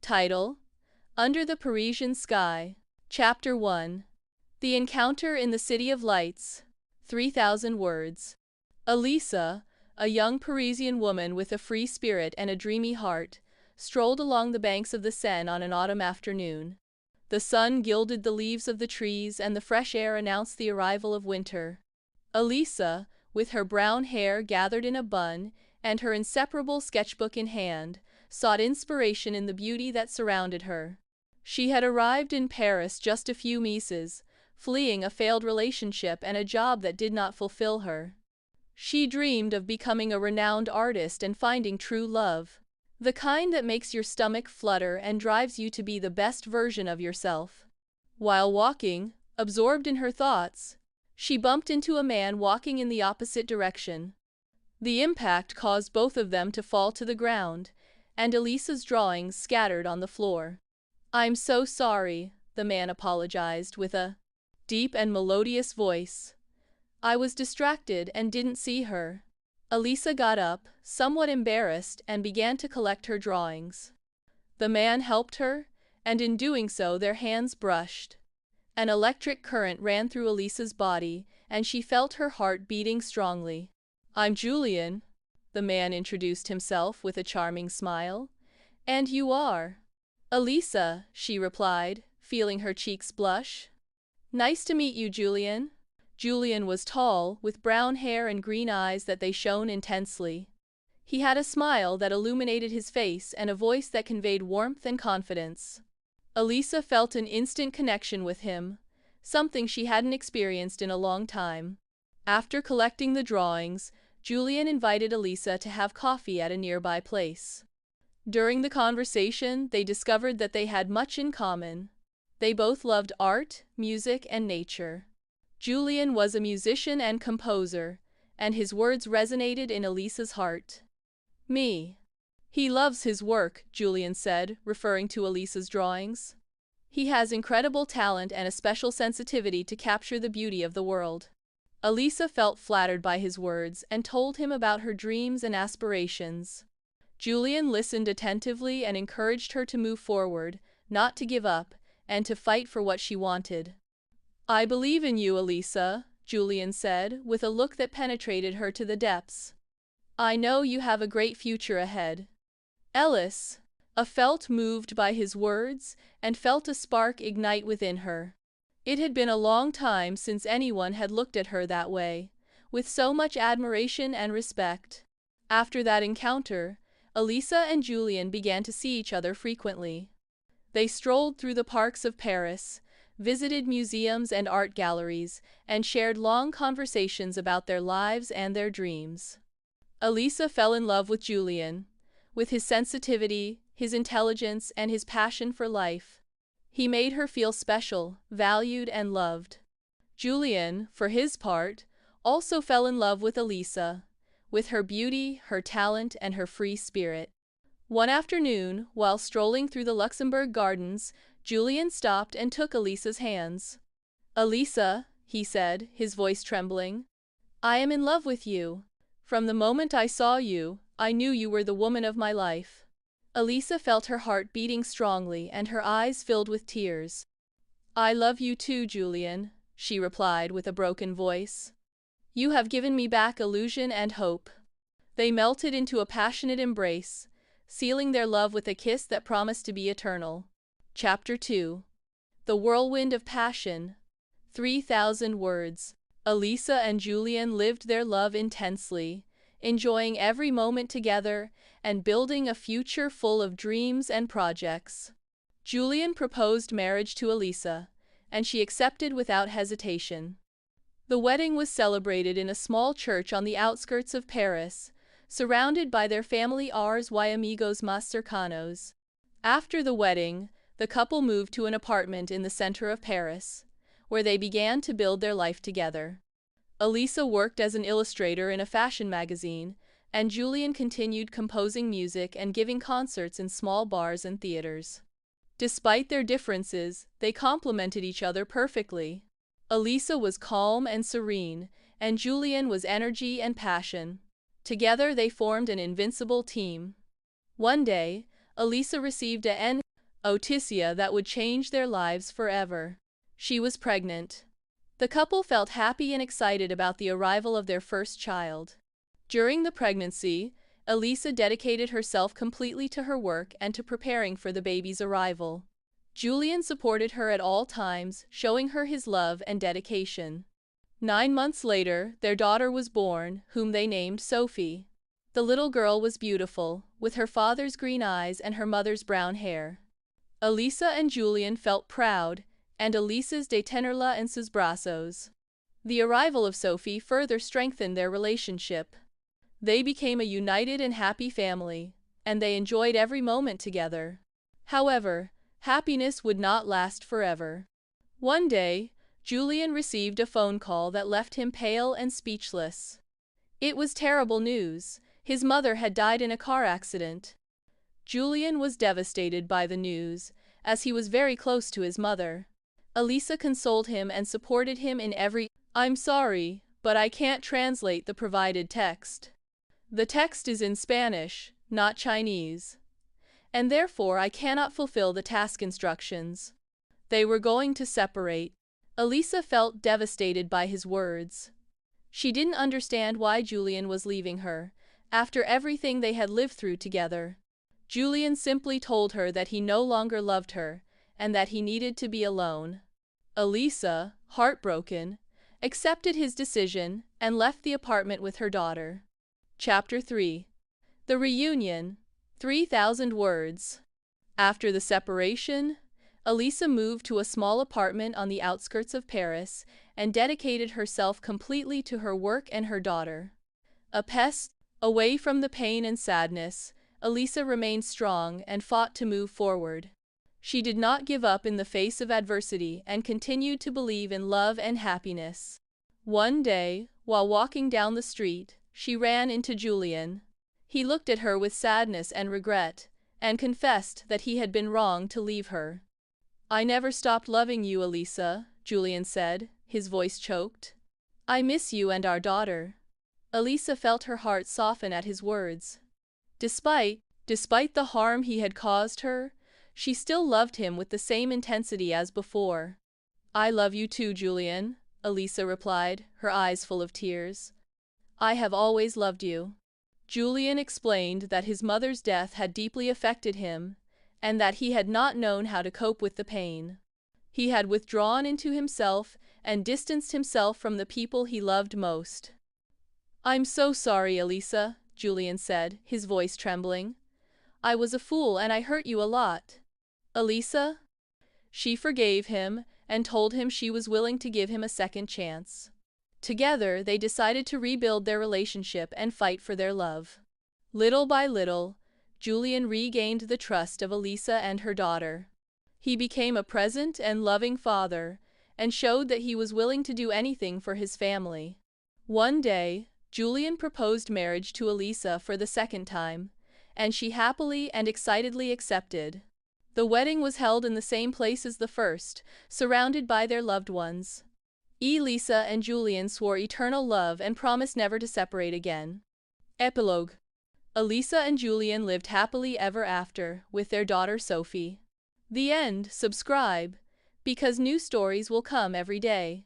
Title: Under the Parisian Sky. Chapter 1. The Encounter in the City of Lights. 3,000 words. Eliza, a young Parisian woman with a free spirit and a dreamy heart, strolled along the banks of the Seine on an autumn afternoon. The sun gilded the leaves of the trees and the fresh air announced the arrival of winter. Eliza, with her brown hair gathered in a bun and her inseparable sketchbook in hand, sought inspiration in the beauty that surrounded her. She had arrived in Paris just a few meses, fleeing a failed relationship and a job that did not fulfill her. She dreamed of becoming a renowned artist and finding true love, the kind that makes your stomach flutter and drives you to be the best version of yourself. While walking, absorbed in her thoughts, she bumped into a man walking in the opposite direction. The impact caused both of them to fall to the ground, and Eliza's drawings scattered on the floor. "I'm so sorry," the man apologized with a deep and melodious voice. "I was distracted and didn't see her." Eliza got up, somewhat embarrassed, and began to collect her drawings. The man helped her, and in doing so their hands brushed. An electric current ran through Eliza's body, and she felt her heart beating strongly. "I'm Julian," the man introduced himself with a charming smile. "And you are?" "Eliza," she replied, feeling her cheeks blush. "Nice to meet you, Julian." Julian was tall, with brown hair and green eyes that they shone intensely. He had a smile that illuminated his face and a voice that conveyed warmth and confidence. Eliza felt an instant connection with him, something she hadn't experienced in a long time. After collecting the drawings, Julian invited Eliza to have coffee at a nearby place. During the conversation, they discovered that they had much in common. They both loved art, music, and nature. Julian was a musician and composer, and his words resonated in Eliza's heart. He loves his work," Julian said, referring to Eliza's drawings. "He has incredible talent and a special sensitivity to capture the beauty of the world." Eliza felt flattered by his words and told him about her dreams and aspirations. Julian listened attentively and encouraged her to move forward, not to give up, and to fight for what she wanted. "I believe in you, Eliza," Julian said, with a look that penetrated her to the depths. "I know you have a great future ahead." Eliza felt moved by his words and felt a spark ignite within her. It had been a long time since anyone had looked at her that way, with so much admiration and respect. After that encounter, Eliza and Julian began to see each other frequently. They strolled through the parks of Paris, visited museums and art galleries, and shared long conversations about their lives and their dreams. Eliza fell in love with Julian, with his sensitivity, his intelligence, and his passion for life. He made her feel special, valued, and loved. Julian, for his part, also fell in love with Eliza, with her beauty, her talent, and her free spirit. One afternoon, while strolling through the Luxembourg Gardens, Julian stopped and took Eliza's hands. "Eliza," he said, his voice trembling, "I am in love with you. From the moment I saw you, I knew you were the woman of my life." Eliza felt her heart beating strongly and her eyes filled with tears. "I love you too, Julian," she replied with a broken voice. "You have given me back illusion and hope." They melted into a passionate embrace, sealing their love with a kiss that promised to be eternal. Chapter 2. The Whirlwind of Passion. 3,000 words. Eliza and Julian lived their love intensely, enjoying every moment together and building a future full of dreams and projects. Julian proposed marriage to Eliza, and she accepted without hesitation. The wedding was celebrated in a small church on the outskirts of Paris, surrounded by their family y amigos más cercanos. After the wedding, the couple moved to an apartment in the center of Paris, where they began to build their life together. Eliza worked as an illustrator in a fashion magazine, and Julian continued composing music and giving concerts in small bars and theaters. Despite their differences, they complemented each other perfectly. Eliza was calm and serene, and Julian was energy and passion. Together they formed an invincible team. One day, Eliza received a Otissia, that would change their lives forever. She was pregnant. The couple felt happy and excited about the arrival of their first child. During the pregnancy, Eliza dedicated herself completely to her work and to preparing for the baby's arrival. Julian supported her at all times, showing her his love and dedication. 9 months later, their daughter was born, whom they named Sophie. The little girl was beautiful, with her father's green eyes and her mother's brown hair. Eliza and Julian felt proud, and Eliza's de tenerla en sus brazos. The arrival of Sophie further strengthened their relationship. They became a united and happy family, and they enjoyed every moment together. However, happiness would not last forever. One day, Julian received a phone call that left him pale and speechless. It was terrible news. His mother had died in a car accident. Julian was devastated by the news, as he was very close to his mother. Eliza consoled him and supported him in every "I'm sorry, but I can't translate the provided text. The text is in Spanish, not Chinese, and therefore I cannot fulfill the task instructions." They were going to separate. Eliza felt devastated by his words. She didn't understand why Julian was leaving her, after everything they had lived through together. Julian simply told her that he no longer loved her, and that he needed to be alone. Eliza, heartbroken, accepted his decision and left the apartment with her daughter. Chapter 3. The Reunion. 3,000 words. After the separation, Eliza moved to a small apartment on the outskirts of Paris and dedicated herself completely to her work and her daughter. A pest, away from the pain and sadness, Eliza remained strong and fought to move forward. She did not give up in the face of adversity and continued to believe in love and happiness. One day, while walking down the street, she ran into Julian. He looked at her with sadness and regret, and confessed that he had been wrong to leave her. "I never stopped loving you, Eliza," Julian said, his voice choked. "I miss you and our daughter." Eliza felt her heart soften at his words. Despite the harm he had caused her, she still loved him with the same intensity as before. "I love you too, Julian," Eliza replied, her eyes full of tears. "I have always loved you." Julian explained that his mother's death had deeply affected him, and that he had not known how to cope with the pain. He had withdrawn into himself and distanced himself from the people he loved most. "I'm so sorry, Eliza," Julian said, his voice trembling. "I was a fool and I hurt you a lot." Eliza? She forgave him and told him she was willing to give him a second chance. Together, they decided to rebuild their relationship and fight for their love. Little by little, Julian regained the trust of Eliza and her daughter. He became a present and loving father, and showed that he was willing to do anything for his family. One day, Julian proposed marriage to Eliza for the second time, and she happily and excitedly accepted. The wedding was held in the same place as the first, surrounded by their loved ones. Eliza and Julian swore eternal love and promised never to separate again. Epilogue. Eliza and Julian lived happily ever after, with their daughter Sophie. The end. Subscribe, because new stories will come every day.